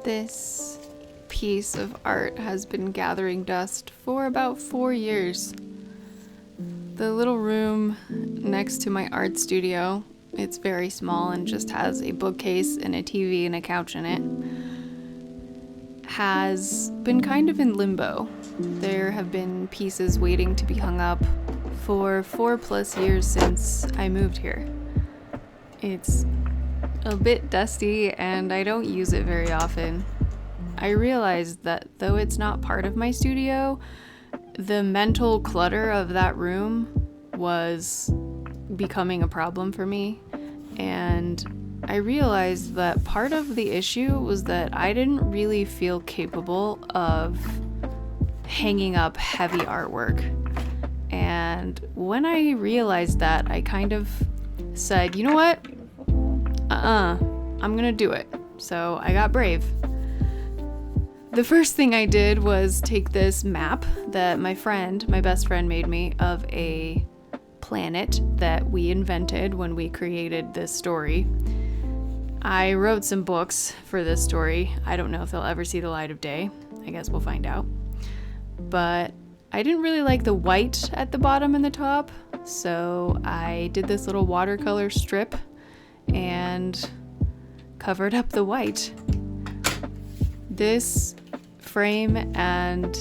This piece of art has been gathering dust for about 4 years. The little room next to my art studio, it's very small and just has a bookcase and a TV and a couch in it, has been kind of in limbo. There have been pieces waiting to be hung up for 4+ years since I moved here. It's a bit dusty and I don't use it very often. I realized that though it's not part of my studio, the mental clutter of that room was becoming a problem for me, and I realized that part of the issue was that I didn't really feel capable of hanging up heavy artwork. And when I realized that, I kind of said, you know what? I'm gonna do it. So I got brave. The first thing I did was take this map that my best friend made me of a planet that we invented when we created this story. I wrote some books for this story. I don't know if they'll ever see the light of day. I guess we'll find out. But I didn't really like the white at the bottom and the top, so I did this little watercolor strip and covered up the white. This frame and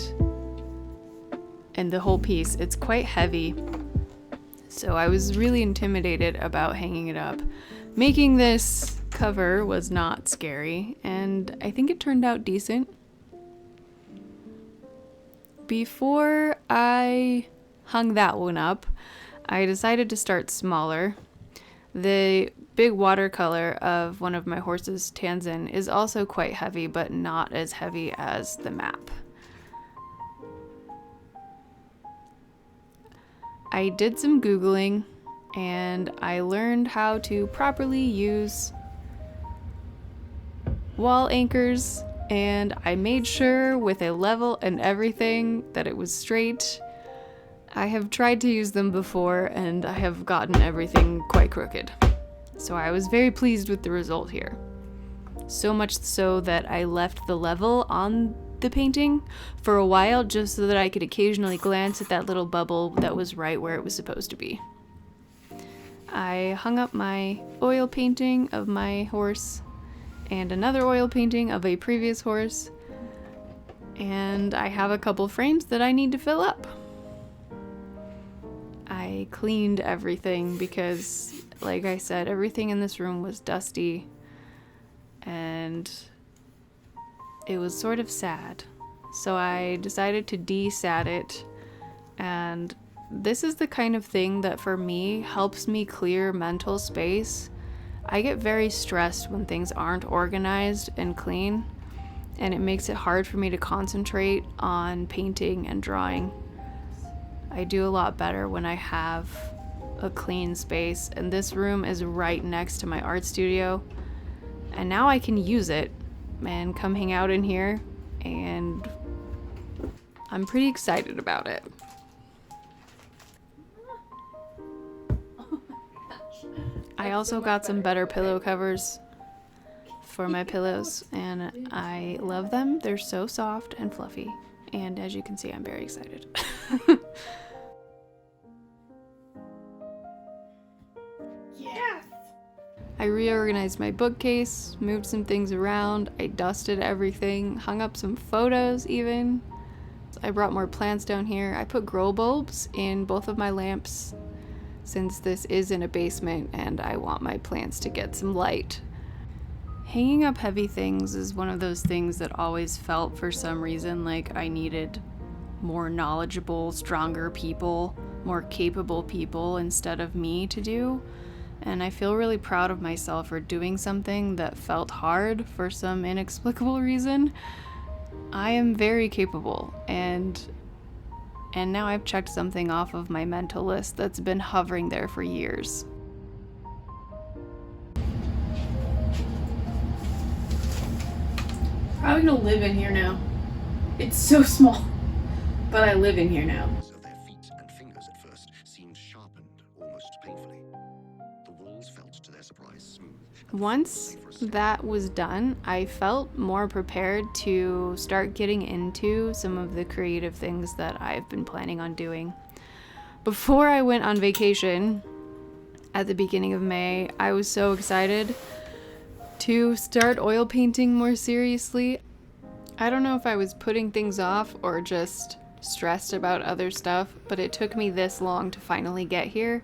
the whole piece, it's quite heavy, so I was really intimidated about hanging it up. Making this cover was not scary, and I think it turned out decent. Before I hung that one up, I decided to start smaller. The big watercolor of one of my horses, Tanzan, is also quite heavy, but not as heavy as the map. I did some Googling, and I learned how to properly use wall anchors, and I made sure with a level and everything that it was straight. I have tried to use them before, and I have gotten everything quite crooked. So I was very pleased with the result here. So much so that I left the level on the painting for a while just so that I could occasionally glance at that little bubble that was right where it was supposed to be. I hung up my oil painting of my horse and another oil painting of a previous horse, and I have a couple frames that I need to fill up. I cleaned everything because, like I said, everything in this room was dusty and it was sort of sad. So I decided to de-sad it, and this is the kind of thing that for me helps me clear mental space. I get very stressed when things aren't organized and clean, and it makes it hard for me to concentrate on painting and drawing. I do a lot better when I have a clean space, and this room is right next to my art studio, and now I can use it and come hang out in here, and I'm pretty excited about it. I also got some better pillow covers for my pillows, and I love them. They're so soft and fluffy, and as you can see, I'm very excited. I reorganized my bookcase, moved some things around, I dusted everything, hung up some photos even. I brought more plants down here. I put grow bulbs in both of my lamps since this is in a basement and I want my plants to get some light. Hanging up heavy things is one of those things that always felt for some reason like I needed more knowledgeable, stronger people, more capable people instead of me to do. And I feel really proud of myself for doing something that felt hard for some inexplicable reason. I am very capable, and now I've checked something off of my mental list that's been hovering there for years. Probably gonna live in here now. It's so small, but I live in here now. Their feet and fingers at first seemed sharpened almost painfully. The walls felt Once that was done, I felt more prepared to start getting into some of the creative things that I've been planning on doing. Before I went on vacation at the beginning of May, I was so excited to start oil painting more seriously. I don't know if I was putting things off or just stressed about other stuff, but it took me this long to finally get here.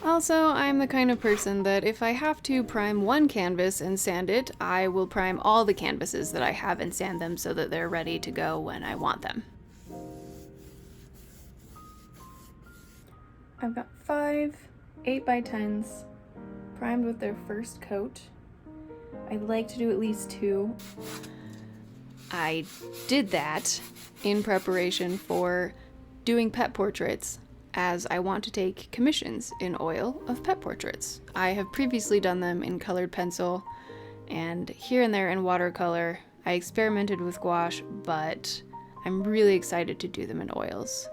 Also, I'm the kind of person that if I have to prime one canvas and sand it, I will prime all the canvases that I have and sand them so that they're ready to go when I want them. I've got 5 8x10s primed with their first coat. I like to do at least 2. I did that in preparation for doing pet portraits, as I want to take commissions in oil of pet portraits. I have previously done them in colored pencil and here and there in watercolor. I experimented with gouache, but I'm really excited to do them in oils.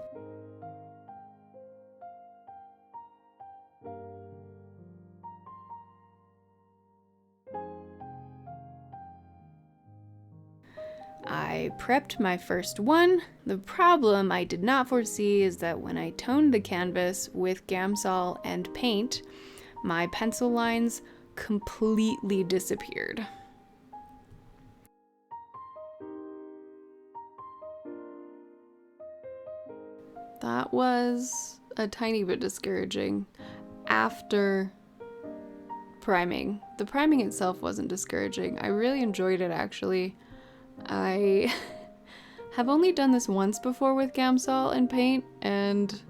I prepped my first one. The problem I did not foresee is that when I toned the canvas with Gamsol and paint, my pencil lines completely disappeared. That was a tiny bit discouraging after priming. The priming itself wasn't discouraging. I really enjoyed it, actually. I have only done this once before with Gamsol and paint, and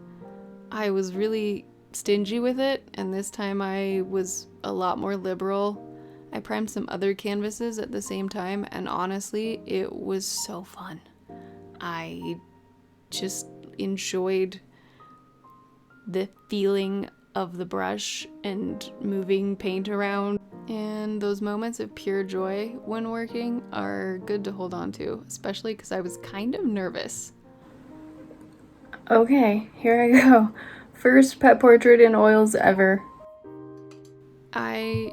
I was really stingy with it, and this time I was a lot more liberal. I primed some other canvases at the same time, and honestly, it was so fun. I just enjoyed the feeling of the brush and moving paint around. And those moments of pure joy when working are good to hold on to, especially because I was kind of nervous. Okay, here I go. First pet portrait in oils ever. I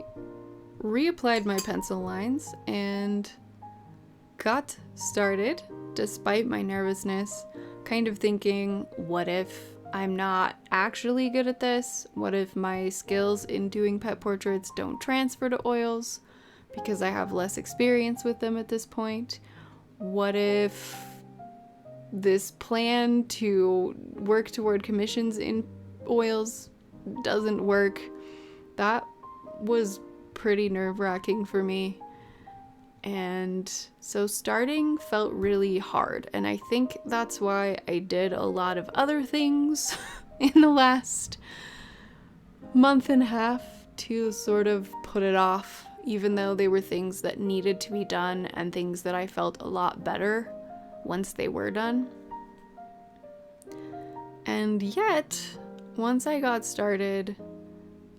reapplied my pencil lines and got started despite my nervousness, kind of thinking, what if I'm not actually good at this? What if my skills in doing pet portraits don't transfer to oils because I have less experience with them at this point? What if this plan to work toward commissions in oils doesn't work? That was pretty nerve-wracking for me. And so starting felt really hard, and I think that's why I did a lot of other things in the last month and a half to sort of put it off, even though they were things that needed to be done and things that I felt a lot better once they were done. And yet, once I got started,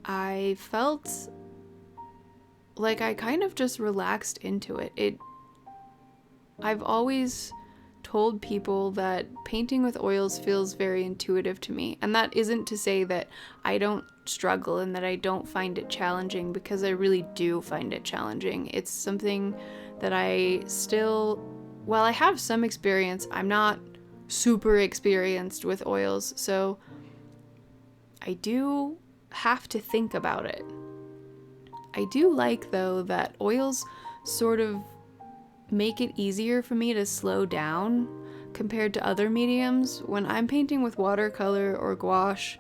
I felt like I kind of just relaxed into it. I've always told people that painting with oils feels very intuitive to me, and that isn't to say that I don't struggle and that I don't find it challenging, because I really do find it challenging. It's something that I still, while I have some experience, I'm not super experienced with oils, so I do have to think about it. I do like, though, that oils sort of make it easier for me to slow down compared to other mediums. When I'm painting with watercolor or gouache,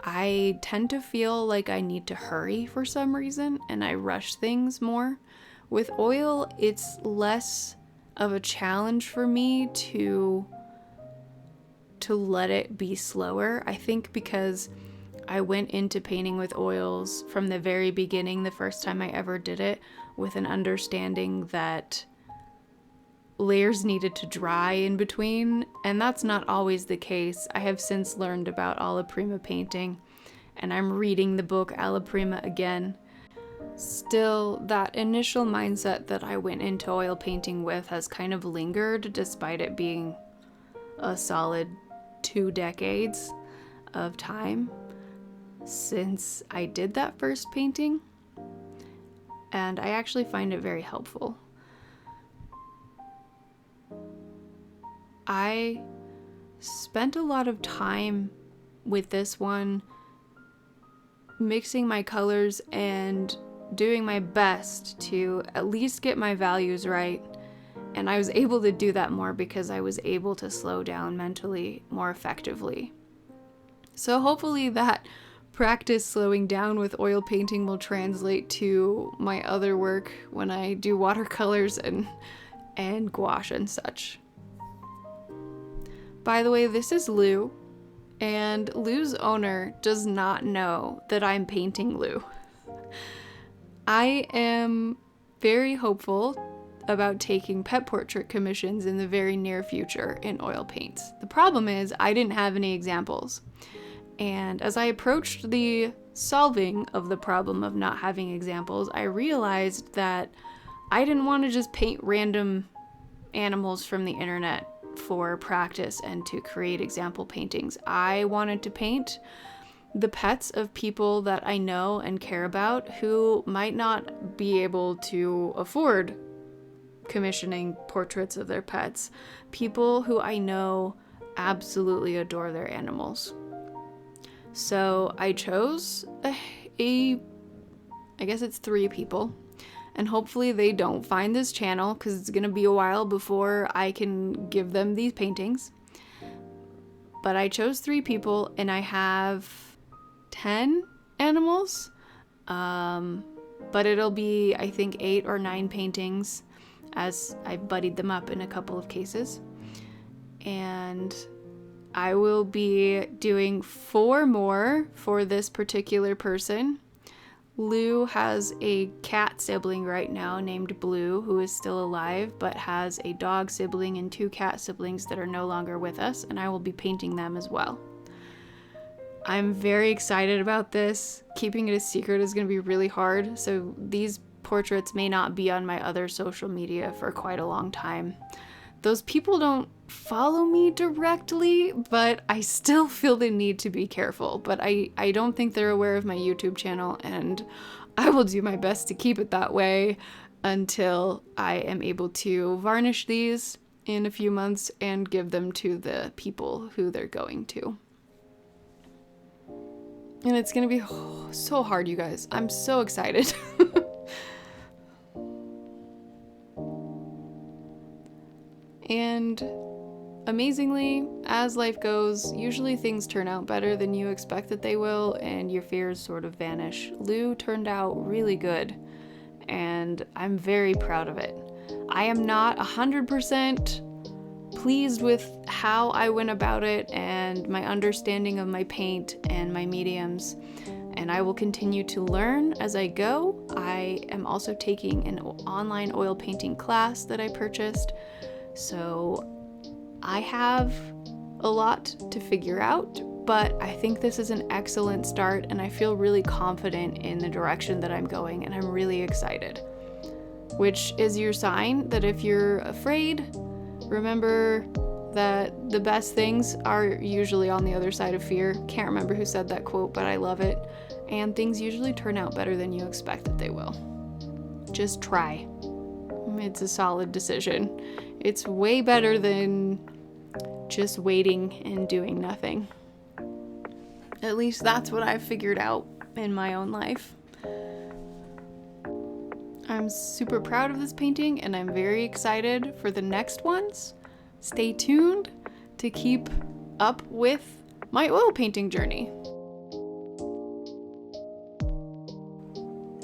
I tend to feel like I need to hurry for some reason, and I rush things more. With oil, it's less of a challenge for me to let it be slower. I think because I went into painting with oils from the very beginning, the first time I ever did it, with an understanding that layers needed to dry in between, and that's not always the case. I have since learned about alla prima painting, and I'm reading the book Alla Prima again. Still, that initial mindset that I went into oil painting with has kind of lingered despite it being a solid 2 decades of time since I did that first painting, and I actually find it very helpful. I spent a lot of time with this one mixing my colors and doing my best to at least get my values right, and I was able to do that more because I was able to slow down mentally more effectively. So hopefully that practice slowing down with oil painting will translate to my other work when I do watercolors and gouache and such. By the way, this is Lou, and Lou's owner does not know that I'm painting Lou. I am very hopeful about taking pet portrait commissions in the very near future in oil paints. The problem is I didn't have any examples. And as I approached the solving of the problem of not having examples, I realized that I didn't want to just paint random animals from the internet for practice and to create example paintings. I wanted to paint the pets of people that I know and care about who might not be able to afford commissioning portraits of their pets. People who I know absolutely adore their animals. So I chose I guess it's 3 people, and hopefully they don't find this channel because it's gonna be a while before I can give them these paintings. But I chose 3 people, and I have 10 animals, but it'll be, I think, 8 or 9 paintings as I've buddied them up in a couple of cases. And I will be doing 4 more for this particular person. Lou has a cat sibling right now named Blue, who is still alive, but has a dog sibling and 2 cat siblings that are no longer with us, and I will be painting them as well. I'm very excited about this. Keeping it a secret is going to be really hard, so these portraits may not be on my other social media for quite a long time. Those people don't follow me directly, but I still feel the need to be careful. But I don't think they're aware of my YouTube channel, and I will do my best to keep it that way until I am able to varnish these in a few months and give them to the people who they're going to. And it's gonna be so hard, you guys. I'm so excited. And amazingly, as life goes, usually things turn out better than you expect that they will, and your fears sort of vanish. Lou turned out really good, and I'm very proud of it. I am not 100% pleased with how I went about it and my understanding of my paint and my mediums, and I will continue to learn as I go. I am also taking an online oil painting class that I purchased, so I have a lot to figure out, but I think this is an excellent start, and I feel really confident in the direction that I'm going, and I'm really excited. Which is your sign that if you're afraid, remember that the best things are usually on the other side of fear. Can't remember who said that quote, but I love it. And things usually turn out better than you expect that they will. Just try. It's a solid decision. It's way better than just waiting and doing nothing. At least that's what I've figured out in my own life. I'm super proud of this painting, and I'm very excited for the next ones. Stay tuned to keep up with my oil painting journey.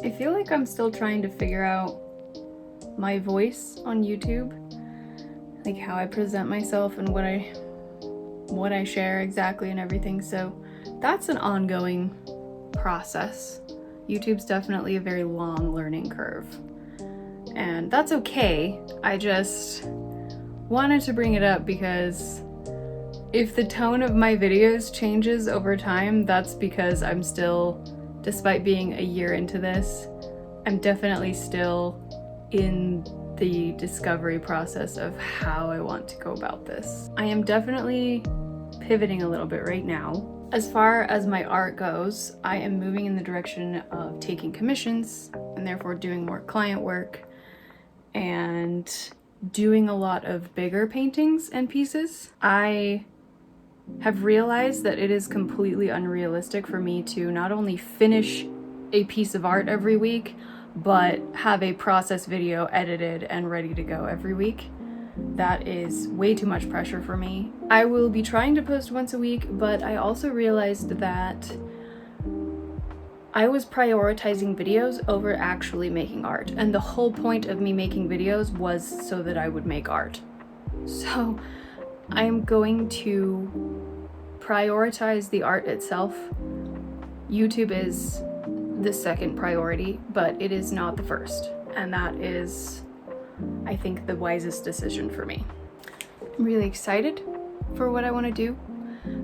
I feel like I'm still trying to figure out my voice on YouTube, like how I present myself and what I share exactly and everything. So that's an ongoing process. YouTube's definitely a very long learning curve, and that's okay. I just wanted to bring it up because if the tone of my videos changes over time, that's because I'm still, despite being a year into this, I'm definitely still in the discovery process of how I want to go about this. I am definitely pivoting a little bit right now. As far as my art goes, I am moving in the direction of taking commissions and therefore doing more client work and doing a lot of bigger paintings and pieces. I have realized that it is completely unrealistic for me to not only finish a piece of art every week, but have a process video edited and ready to go every week. That is way too much pressure for me. I will be trying to post once a week, but I also realized that I was prioritizing videos over actually making art, and the whole point of me making videos was so that I would make art. So I am going to prioritize the art itself. YouTube is the second priority, but it is not the first, and that is, I think, the wisest decision for me. I'm really excited for what I want to do.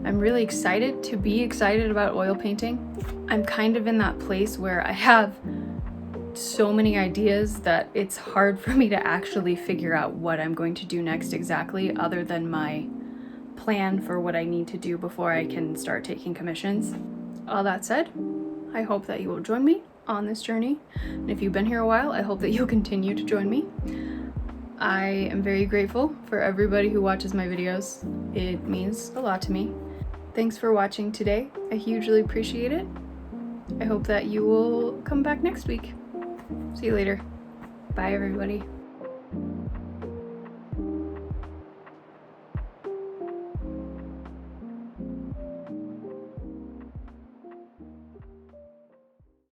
I'm really excited to be excited about oil painting. I'm kind of in that place where I have so many ideas that it's hard for me to actually figure out what I'm going to do next exactly, other than my plan for what I need to do before I can start taking commissions. All that said, I hope that you will join me on this journey. And if you've been here a while, I hope that you'll continue to join me. I am very grateful for everybody who watches my videos. It means a lot to me. Thanks for watching today. I hugely appreciate it. I hope that you will come back next week. See you later. Bye, everybody.